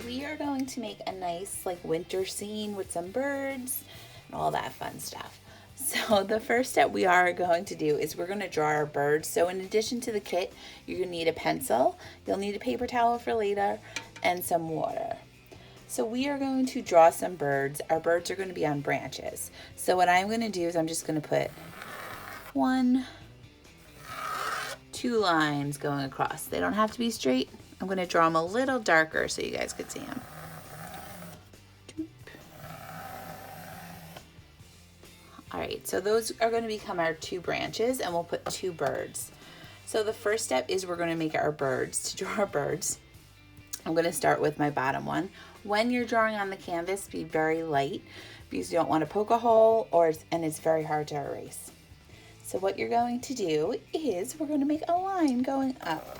we are going to make a nice like winter scene with some birds and all that fun stuff. So the first step we are going to do is we're going to draw our birds. So in addition to the kit, you're going to need a pencil, you'll need a paper towel for later, and some water. So we are going to draw some birds. Our birds are going to be on branches. So what I'm going to do is I'm just going to put 2 lines going across. They don't have to be straight. I'm going to draw them a little darker so you guys could see them. All right, so those are going to become our 2 branches, and we'll put 2 birds. So the first step is we're going to make our birds. To draw our birds, I'm going to start with my bottom one. When you're drawing on the canvas, be very light because you don't want to poke a hole and it's very hard to erase. So what you're going to do is we're going to make a line going up,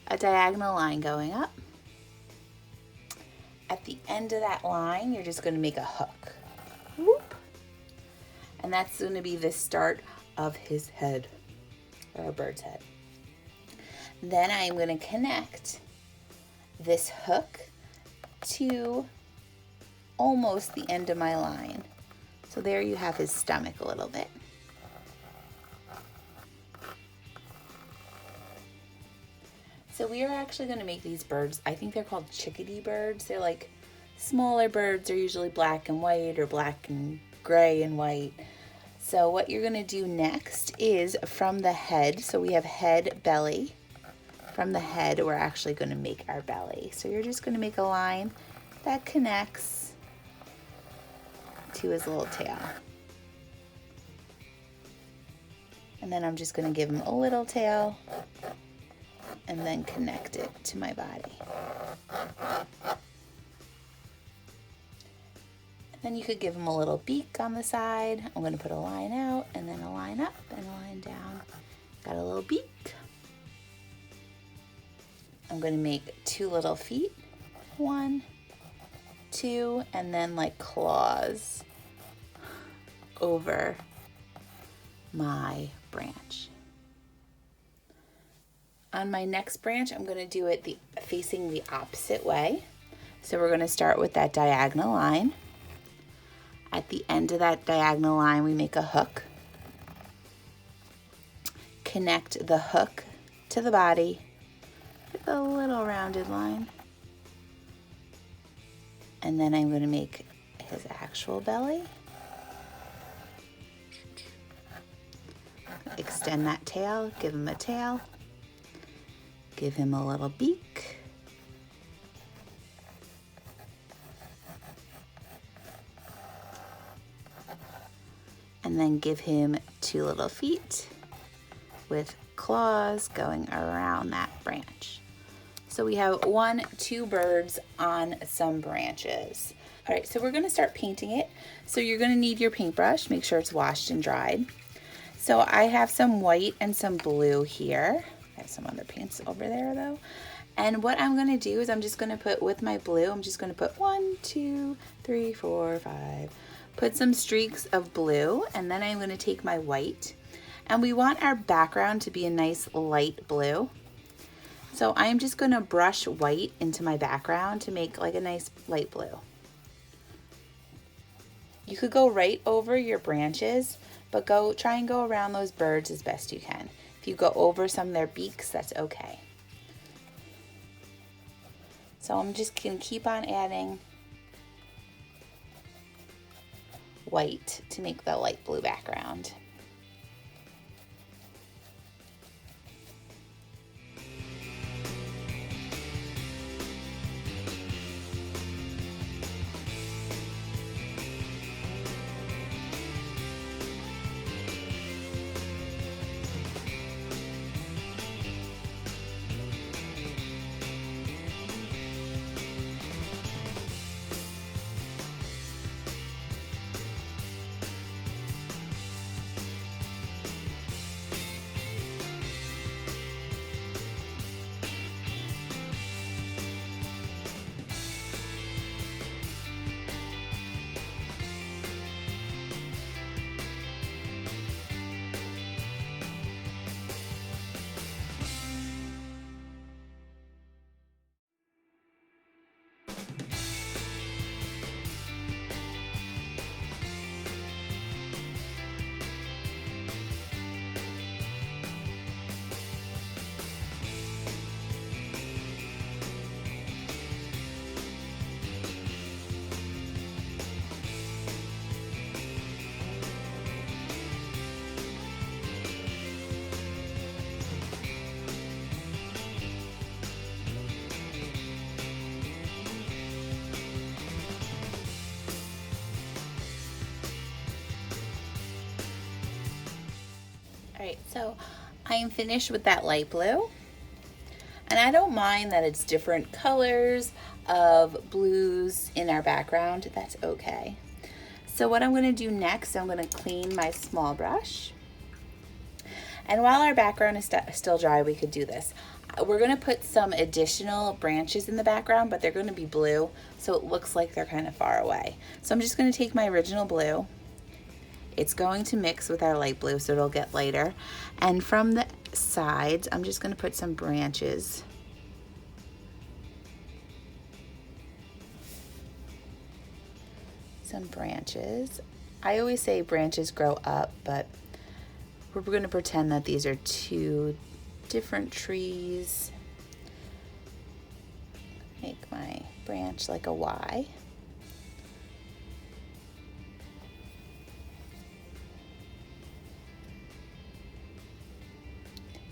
a diagonal line going up. At the end of that line, you're just going to make a hook. Whoop. And that's going to be the start of his head, or a bird's head. Then I'm going to connect this hook to almost the end of my line. So there you have his stomach a little bit. So we are actually going to make these birds, I think they're called chickadee birds. They're like smaller birds. They're usually black and white or black and gray and white. So what you're going to do next is from the head, so we have head, belly. From the head, we're actually going to make our belly. So you're just going to make a line that connects to his little tail. And then I'm just going to give him a little tail and then connect it to my body. Then you could give him a little beak on the side. I'm going to put a line out and then a line up and a line down. Got a little beak. I'm going to make 2 little feet. 1, 2, and then like claws over my branch. On my next branch, I'm going to do it facing the opposite way. So we're going to start with that diagonal line. At the end of that diagonal line, we make a hook. Connect the hook to the body with a little rounded line. And then I'm going to make his actual belly. Extend that tail, give him a tail. Give him a little beak. And then give him 2 little feet with claws going around that branch. So we have 2 birds on some branches. All right, so we're going to start painting it. So you're going to need your paintbrush. Make sure it's washed and dried. So I have some white and some blue here. I have some other paints over there though. And what I'm going to do is I'm just going to put with my blue, I'm just going to put 1, 2, 3, 4, 5. Put some streaks of blue, and then I'm going to take my white. And we want our background to be a nice light blue. So I'm just going to brush white into my background to make like a nice light blue. You could go right over your branches, but try and go around those birds as best you can. If you go over some of their beaks, that's okay. So I'm just going to keep on adding white to make the light blue background. So I am finished with that light blue. And I don't mind that it's different colors of blues in our background. That's okay. So what I'm going to do next, I'm going to clean my small brush. And while our background is still dry, we could do this. We're going to put some additional branches in the background, but they're going to be blue, so it looks like they're kind of far away. So I'm just going to take my original blue. It's going to mix with our light blue, so it'll get lighter. And from the sides, I'm just going to put some branches. Some branches. I always say branches grow up, but we're going to pretend that these are two different trees. Make my branch like a Y.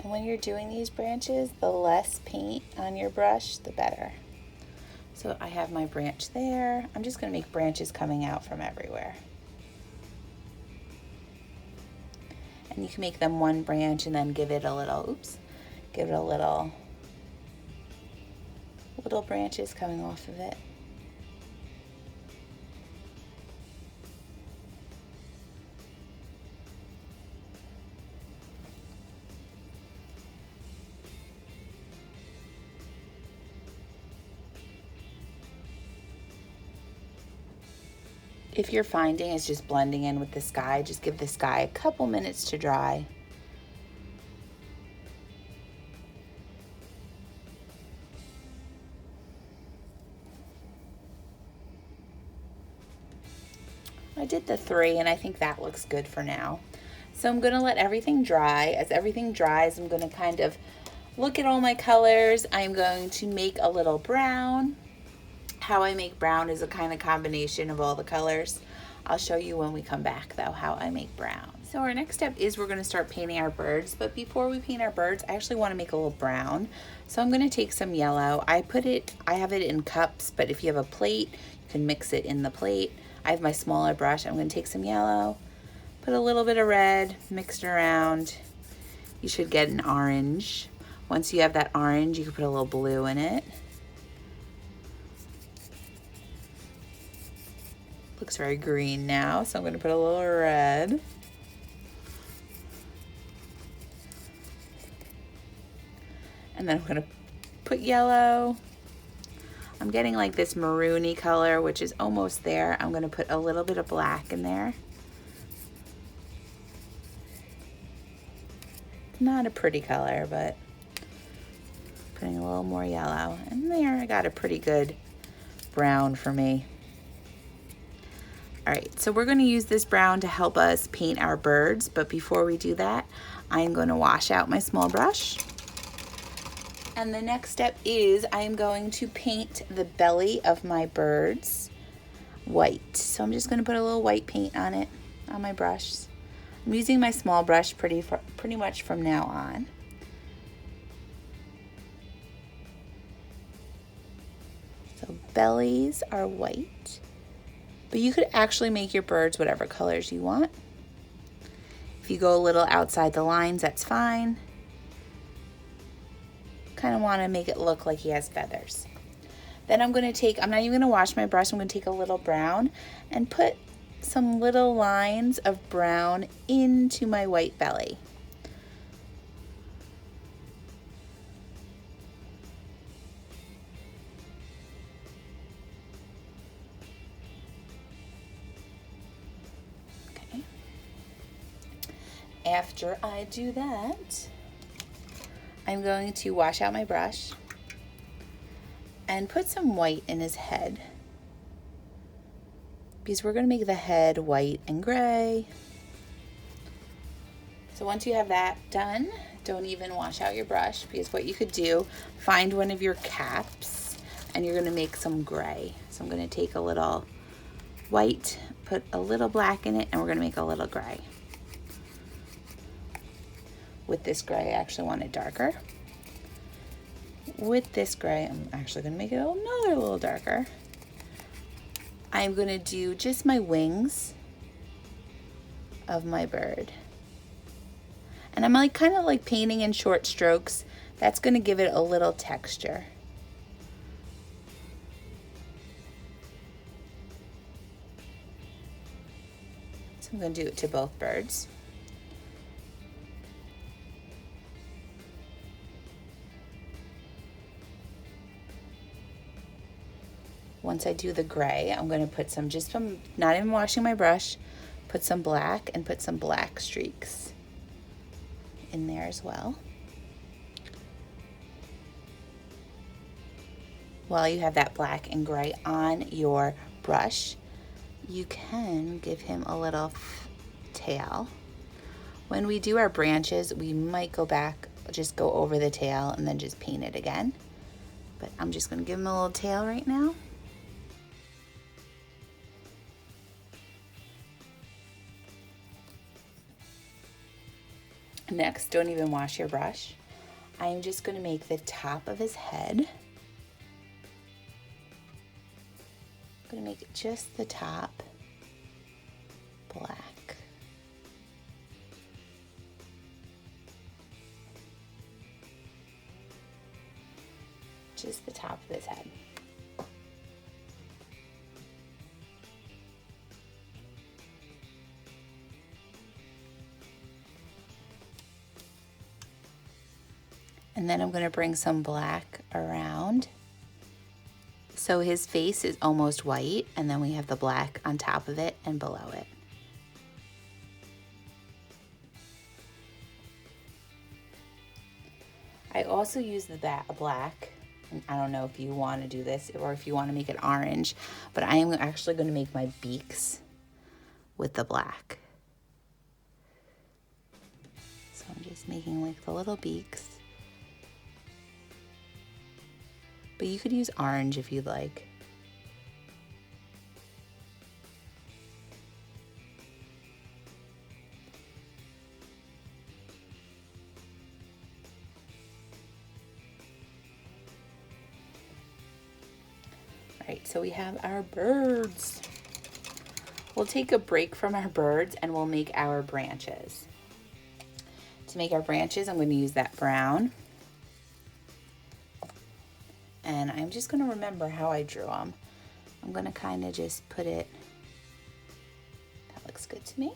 And when you're doing these branches, the less paint on your brush, the better. So I have my branch there. I'm just going to make branches coming out from everywhere. And you can make them one branch and then give it a little, give it a little branches coming off of it. If you're finding it's just blending in with the sky, just give the sky a couple minutes to dry. I did the 3 and I think that looks good for now. So I'm going to let everything dry. As everything dries, I'm going to kind of look at all my colors. I'm going to make a little brown. How I make brown is a kind of combination of all the colors. I'll show you when we come back though how I make brown. So our next step is we're going to start painting our birds, but before we paint our birds, I actually want to make a little brown. So I'm going to take some yellow. I have it in cups, but if you have a plate, you can mix it in the plate. I have my smaller brush. I'm going to take some yellow, put a little bit of red, mix it around. You should get an orange. Once you have that orange, you can put a little blue in it. Looks very green now, so I'm going to put a little red. And then I'm going to put yellow. I'm getting like this maroony color, which is almost there. I'm going to put a little bit of black in there. It's not a pretty color, but putting a little more yellow. And there, I got a pretty good brown for me. All right, so we're going to use this brown to help us paint our birds, but before we do that, I'm going to wash out my small brush. And the next step is I'm going to paint the belly of my birds white. So I'm just going to put a little white paint on it, on my brush. I'm using my small brush pretty much from now on. So bellies are white. But you could actually make your birds whatever colors you want. If you go a little outside the lines, that's fine. Kind of want to make it look like he has feathers. Then I'm not even going to wash my brush. I'm going to take a little brown and put some little lines of brown into my white belly. After I do that, I'm going to wash out my brush and put some white in his head, because we're going to make the head white and gray. So once you have that done, don't even wash out your brush, because what you could do, find one of your caps and you're going to make some gray. So I'm going to take a little white, put a little black in it, and we're going to make a little gray. With this gray, I actually want it darker. With this gray, I'm actually going to make it another little darker. I'm going to do just my wings of my bird. And I'm like kind of like painting in short strokes. That's going to give it a little texture. So I'm going to do it to both birds. Once I do the gray, I'm going to put some, just from not even washing my brush, put some black and put some black streaks in there as well. While you have that black and gray on your brush, you can give him a little tail. When we do our branches, we might go back, just go over the tail and then just paint it again. But I'm just going to give him a little tail right now. Next, don't even wash your brush. I'm just going to make the top of his head. I'm going to make just the top black. Just the top of his head. And then I'm going to bring some black around. So his face is almost white, and then we have the black on top of it and below it. I also use the black, and I don't know if you want to do this or if you want to make it orange, but I am actually going to make my beaks with the black. So I'm just making like the little beaks. But you could use orange if you'd like. All right, so we have our birds. We'll take a break from our birds and we'll make our branches. To make our branches, I'm going to use that brown. And I'm just going to remember how I drew them. I'm going to kind of just put it, that looks good to me.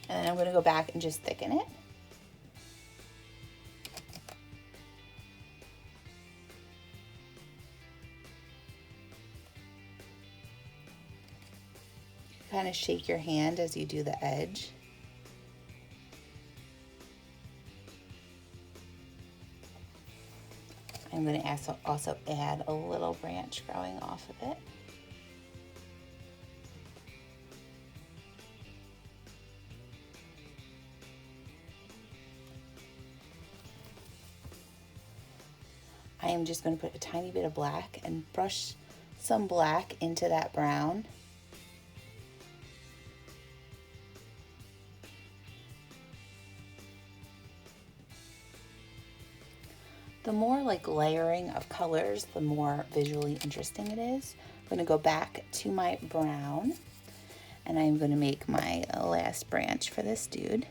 And then I'm going to go back and just thicken it. Kind of shake your hand as you do the edge. I'm going to also add a little branch growing off of it. I am just going to put a tiny bit of black and brush some black into that brown. The more like layering of colors, the more visually interesting it is. I'm going to go back to my brown and I'm going to make my last branch for this dude.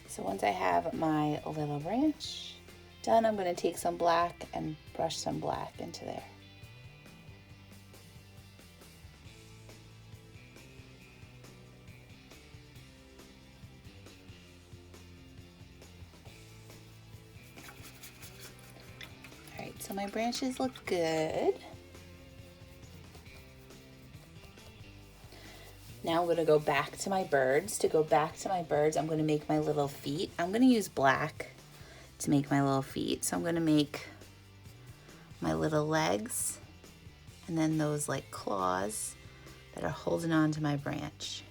So once I have my little branch done, I'm going to take some black and brush some black into there. All right, so my branches look good. Now I'm gonna go back to my birds. To go back to my birds, I'm gonna make my little feet. I'm gonna use black to make my little feet. So I'm gonna make my little legs and then those like claws that are holding on to my branch.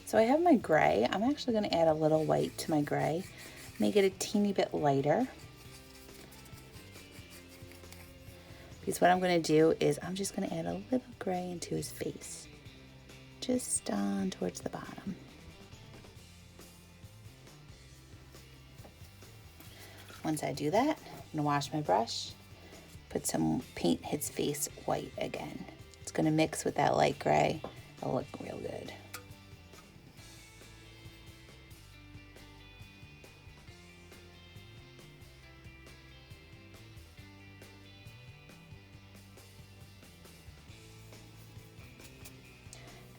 So I have my gray. I'm actually going to add a little white to my gray, make it a teeny bit lighter. Because what I'm going to do is I'm just going to add a little gray into his face, just on towards the bottom. Once I do that, I'm going to wash my brush, paint his face white again. It's going to mix with that light gray. It'll look real good.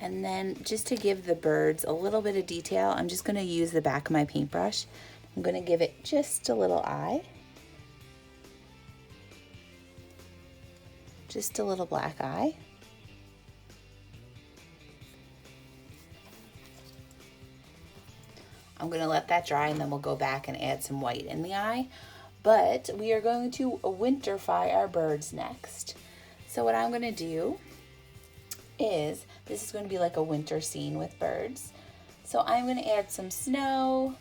And then just to give the birds a little bit of detail, I'm just going to use the back of my paintbrush. I'm going to give it just a little eye. Just a little black eye. I'm going to let that dry and then we'll go back and add some white in the eye. But we are going to winterfy our birds next. So what I'm going to do is, this is going to be like a winter scene with birds. So I'm going to add some snow,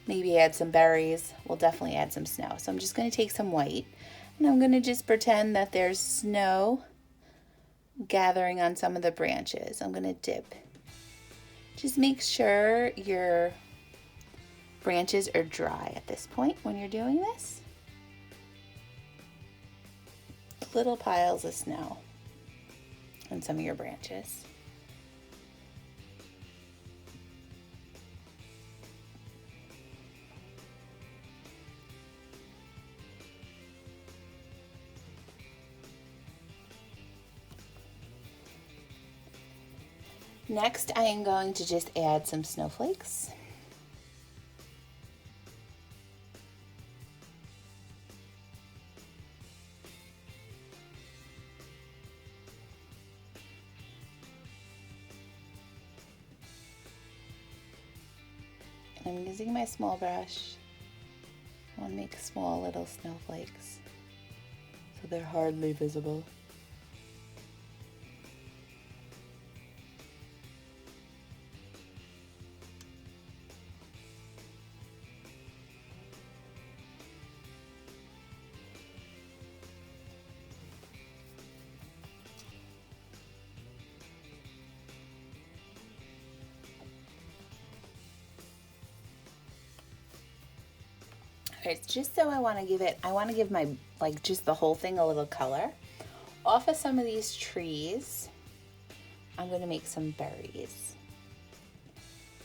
maybe add some berries. We'll definitely add some snow. So I'm just going to take some white and I'm going to just pretend that there's snow gathering on some of the branches. I'm going to dip. Just make sure your branches are dry at this point when you're doing this. Little piles of snow on some of your branches. Next, I am going to just add some snowflakes. I'm using my small brush. I want to make small little snowflakes so they're hardly visible. Okay, just so I want to give my, like, just the whole thing a little color. Off of some of these trees, I'm going to make some berries.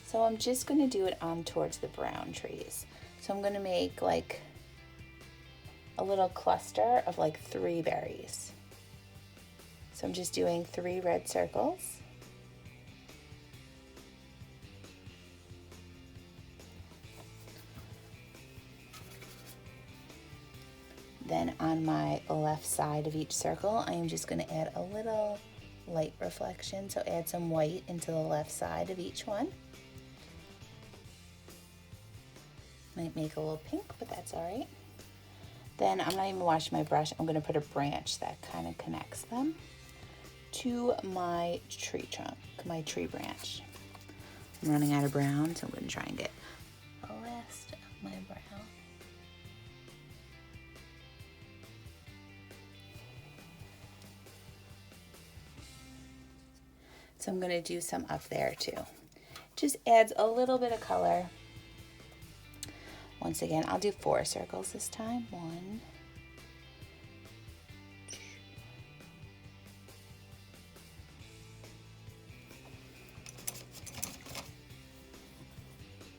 So I'm just going to do it on towards the brown trees. So I'm going to make like a little cluster of like 3 berries. So I'm just doing 3 red circles. Then on my left side of each circle, I am just going to add a little light reflection. So add some white into the left side of each one. Might make a little pink, but that's all right. Then I'm not even washing my brush. I'm going to put a branch that kind of connects them to my tree trunk, my tree branch. I'm running out of brown, so I'm going to try and get the last of my brown. So I'm going to do some up there too. Just adds a little bit of color. Once again, I'll do 4 circles this time. 1, 2.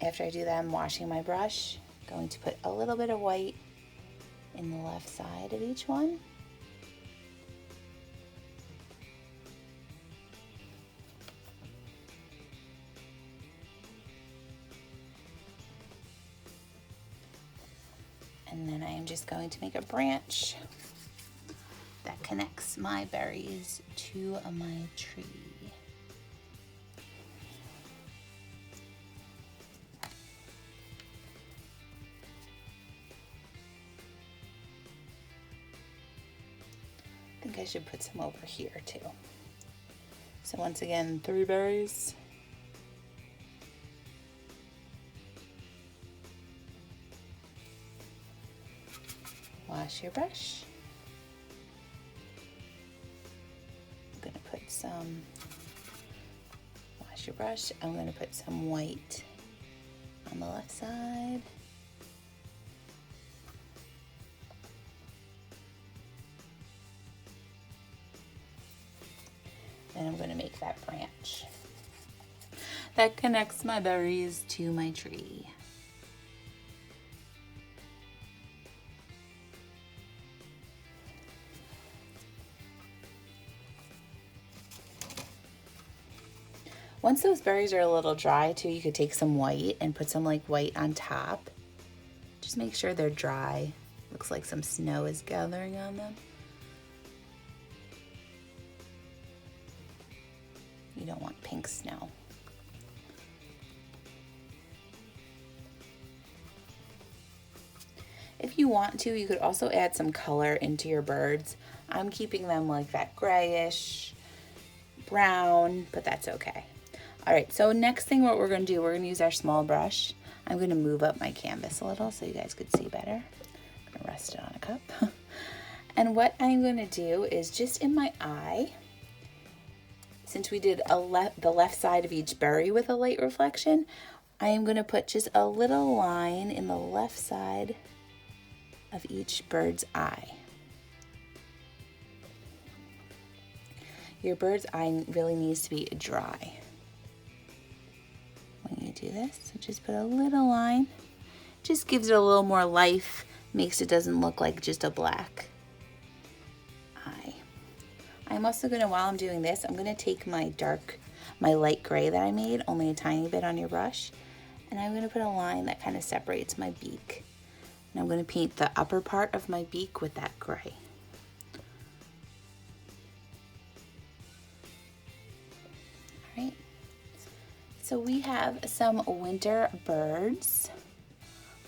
After I do that, I'm washing my brush. Going to put a little bit of white in the left side of each one. And then I am just going to make a branch that connects my berries to my tree. I think I should put some over here too. So once again, 3 berries. Wash your brush. I'm going to put some, wash your brush. I'm going to put some white on the left side. Then I'm going to make that branch that connects my berries to my tree. Once those berries are a little dry too, you could take some white and put some like white on top. Just make sure they're dry. Looks like some snow is gathering on them. You don't want pink snow. If you want to, you could also add some color into your birds. I'm keeping them like that grayish brown, but that's okay. All right, so next thing what we're gonna do, we're gonna use our small brush. I'm gonna move up my canvas a little so you guys could see better. I'm gonna rest it on a cup. And what I'm gonna do is just in my eye, since we did the left side of each berry with a light reflection, I am gonna put just a little line in the left side of each bird's eye. Your bird's eye really needs to be dry when you do this. So just put a little line. Just gives it a little more life, makes it doesn't look like just a black eye. I'm also gonna, while I'm doing this, I'm gonna take my light gray that I made, only a tiny bit on your brush, and I'm gonna put a line that kind of separates my beak. And I'm gonna paint the upper part of my beak with that gray. All right. So we have some winter birds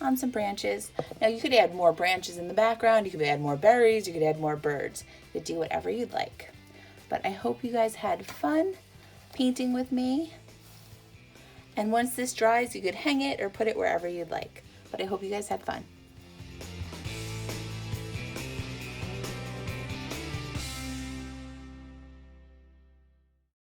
on some branches. Now you could add more branches in the background, you could add more berries, you could add more birds. You could do whatever you'd like. But I hope you guys had fun painting with me. And once this dries, you could hang it or put it wherever you'd like. But I hope you guys had fun.